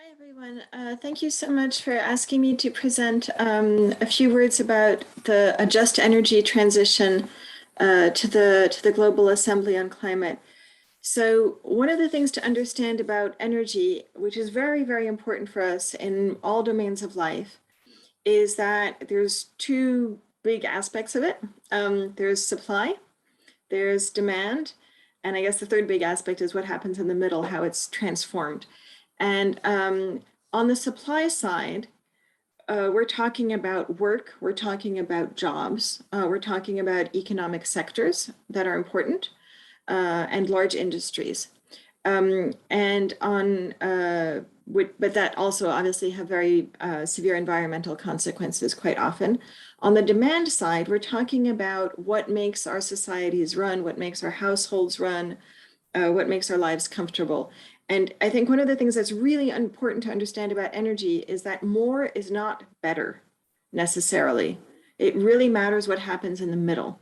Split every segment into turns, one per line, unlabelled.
Hi, everyone. Thank you so much for asking me to present a few words about a just energy transition to the Global Assembly on Climate. So one of the things to understand about energy, which is very, very important for us in all domains of life, is that there's two big aspects of it. There's supply, there's demand, and I guess the third big aspect is what happens in the middle, how it's transformed. And on the supply side, we're talking about work, we're talking about jobs, we're talking about economic sectors that are important and large industries. But that also obviously have very severe environmental consequences quite often. On the demand side, we're talking about what makes our societies run, what makes our households run, what makes our lives comfortable. And I think one of the things that's really important to understand about energy is that more is not better necessarily. It really matters what happens in the middle.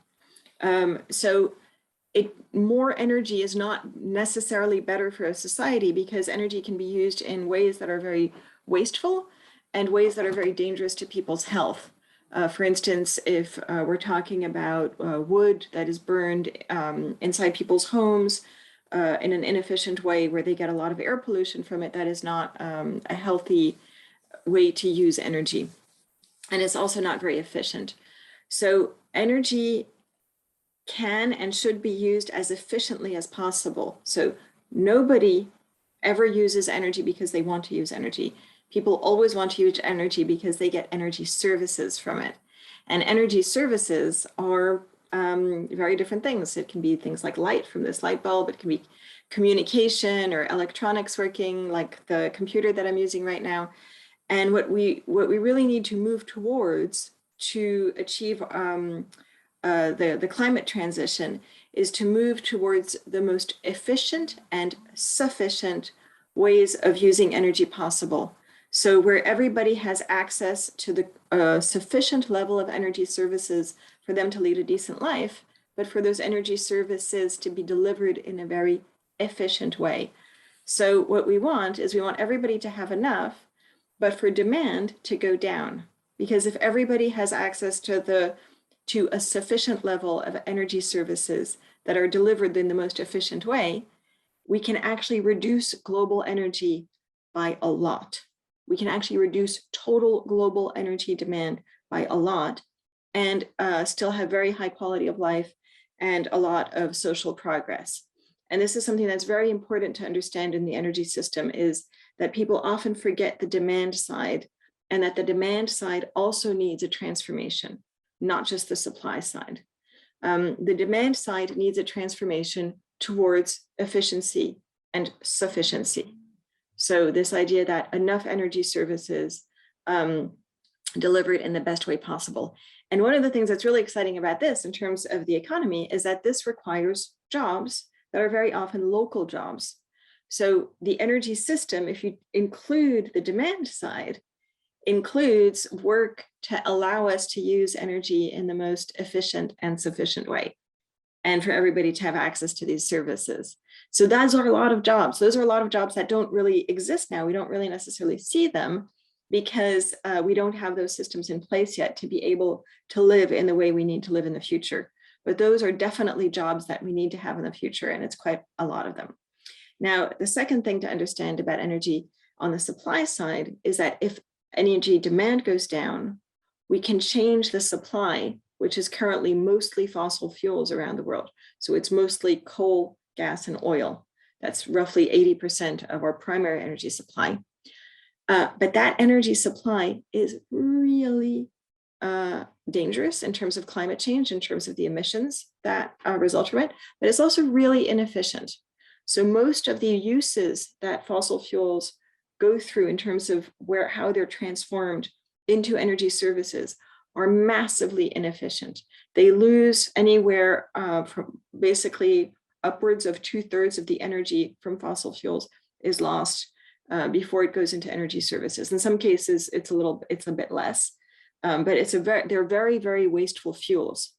More energy is not necessarily better for a society because energy can be used in ways that are very wasteful and ways that are very dangerous to people's health. For instance, if we're talking about wood that is burned inside people's homes, in an inefficient way where they get a lot of air pollution from it, that is not a healthy way to use energy. And it's also not very efficient. So energy can and should be used as efficiently as possible. So nobody ever uses energy because they want to use energy. People always want to use energy because they get energy services from it. And energy services are very different things. It can be things like light from this light bulb. It can be communication or electronics working, like the computer that I'm using right now. And what we really need to move towards to achieve the climate transition is to move towards the most efficient and sufficient ways of using energy possible. So where everybody has access to the sufficient level of energy services for them to lead a decent life, but for those energy services to be delivered in a very efficient way. So what we want is we want everybody to have enough, but for demand to go down. Because if everybody has access to a sufficient level of energy services that are delivered in the most efficient way, we can actually reduce global energy by a lot. We can actually reduce total global energy demand by a lot and still have very high quality of life and a lot of social progress. And this is something that's very important to understand in the energy system, is that people often forget the demand side, and that the demand side also needs a transformation, not just the supply side. The demand side needs a transformation towards efficiency and sufficiency. So this idea that enough energy services delivered in the best way possible. And one of the things that's really exciting about this in terms of the economy is that this requires jobs that are very often local jobs. So the energy system, if you include the demand side, includes work to allow us to use energy in the most efficient and sufficient way, and for everybody to have access to these services. So those are a lot of jobs. Those are a lot of jobs that don't really exist now. We don't really necessarily see them because we don't have those systems in place yet to be able to live in the way we need to live in the future. But those are definitely jobs that we need to have in the future, and it's quite a lot of them. Now, the second thing to understand about energy on the supply side is that if energy demand goes down, we can change the supply, which is currently mostly fossil fuels around the world. So it's mostly coal, gas, and oil. That's roughly 80% of our primary energy supply. But that energy supply is really dangerous in terms of climate change, in terms of the emissions that result from it, but it's also really inefficient. So most of the uses that fossil fuels go through in terms of how they're transformed into energy services are massively inefficient. They lose anywhere from basically upwards of 2/3 of the energy from fossil fuels is lost before it goes into energy services. In some cases, it's a bit less, but they're very, very wasteful fuels,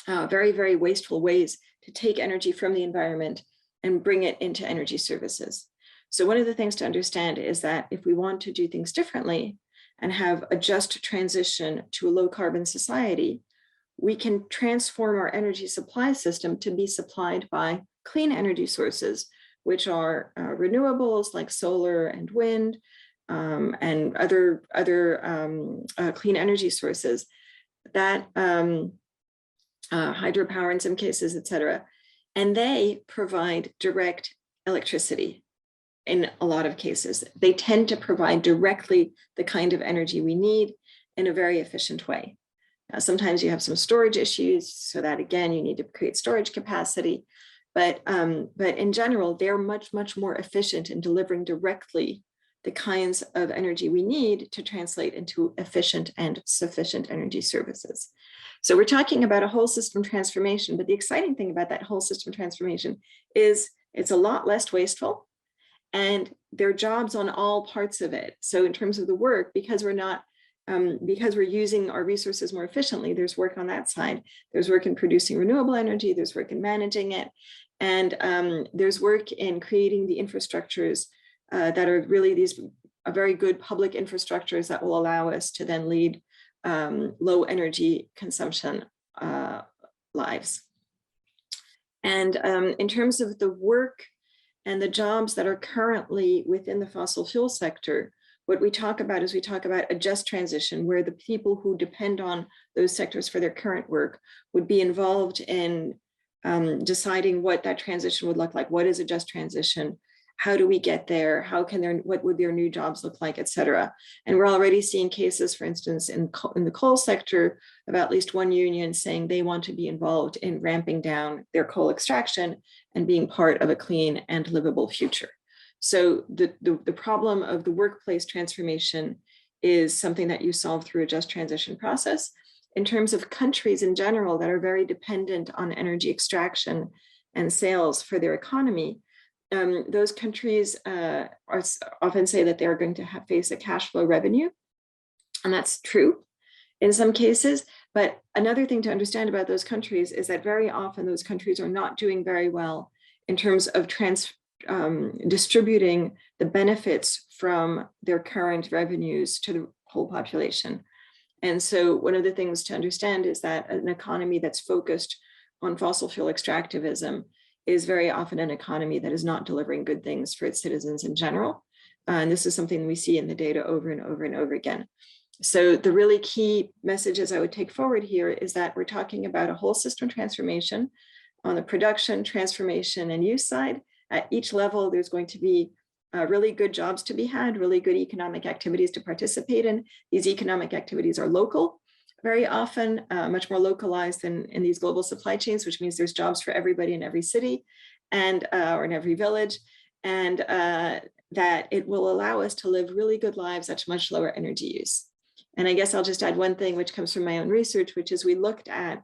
very, very wasteful ways to take energy from the environment and bring it into energy services. So one of the things to understand is that if we want to do things differently and have a just transition to a low carbon society, we can transform our energy supply system to be supplied by clean energy sources, which are renewables like solar and wind, and other clean energy sources that hydropower in some cases, et cetera. And they provide direct electricity in a lot of cases. They tend to provide directly the kind of energy we need in a very efficient way. Now, sometimes you have some storage issues, so that again, you need to create storage capacity. But in general, they're much, much more efficient in delivering directly the kinds of energy we need to translate into efficient and sufficient energy services. So we're talking about a whole system transformation, but the exciting thing about that whole system transformation is it's a lot less wasteful, and there are jobs on all parts of it. So in terms of the work, because we're using our resources more efficiently, there's work on that side. There's work in producing renewable energy, there's work in managing it, and there's work in creating the infrastructures that are really these very good public infrastructures that will allow us to then lead low energy consumption lives. And in terms of the work and the jobs that are currently within the fossil fuel sector, what we talk about is we talk about a just transition where the people who depend on those sectors for their current work would be involved in deciding what that transition would look like. What is a just transition? How do we get there? What would their new jobs look like, et cetera? And we're already seeing cases, for instance, in the coal sector of at least one union saying they want to be involved in ramping down their coal extraction and being part of a clean and livable future. So the problem of the workplace transformation is something that you solve through a just transition process. In terms of countries in general that are very dependent on energy extraction and sales for their economy, those countries often say that they're going to face a cash flow revenue, and that's true in some cases. But another thing to understand about those countries is that very often those countries are not doing very well in terms of distributing the benefits from their current revenues to the whole population. And so one of the things to understand is that an economy that's focused on fossil fuel extractivism is very often an economy that is not delivering good things for its citizens in general. And this is something we see in the data over and over and over again. So the really key messages I would take forward here is that we're talking about a whole system transformation on the production, transformation, and use side. At each level, there's going to be really good jobs to be had, really good economic activities to participate in. These economic activities are local, very often much more localized than in these global supply chains, which means there's jobs for everybody in every city and or in every village, and that it will allow us to live really good lives at much lower energy use. And I guess I'll just add one thing, which comes from my own research, which is we looked at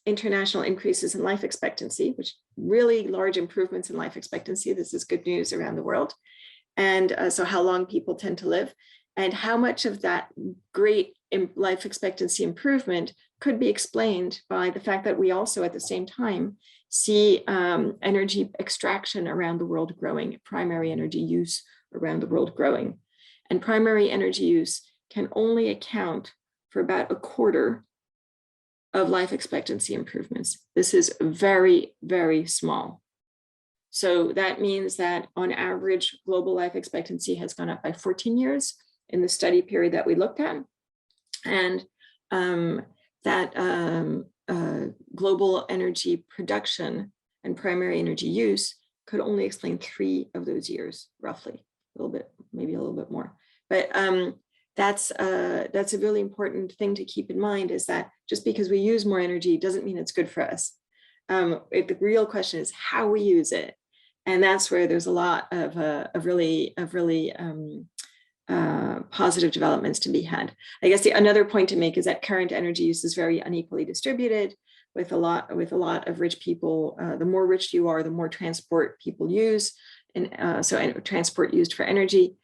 international increases in life expectancy, which really large improvements in life expectancy. This is good news around the world. And so how long people tend to live and how much of that great life expectancy improvement could be explained by the fact that we also at the same time see energy extraction around the world growing, primary energy use around the world growing. And primary energy use can only account for about a quarter of life expectancy improvements. This is very, very small. So that means that on average, global life expectancy has gone up by 14 years in the study period that we looked at. And global energy production and primary energy use could only explain 3 of those years, roughly, a little bit, maybe a little bit more. But that's a really important thing to keep in mind, is that just because we use more energy doesn't mean it's good for us. The real question is how we use it. And that's where there's a lot of really positive developments to be had. I guess another point to make is that current energy use is very unequally distributed, with a lot of rich people. The more rich you are, the more transport people use, and so transport used for energy.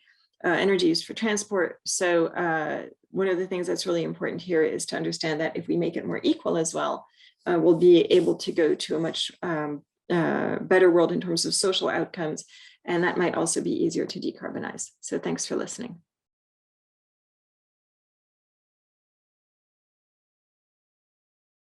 Energy used for transport. So one of the things that's really important here is to understand that if we make it more equal as well, we'll be able to go to a much better world in terms of social outcomes And that might also be easier to decarbonize. So thanks for listening.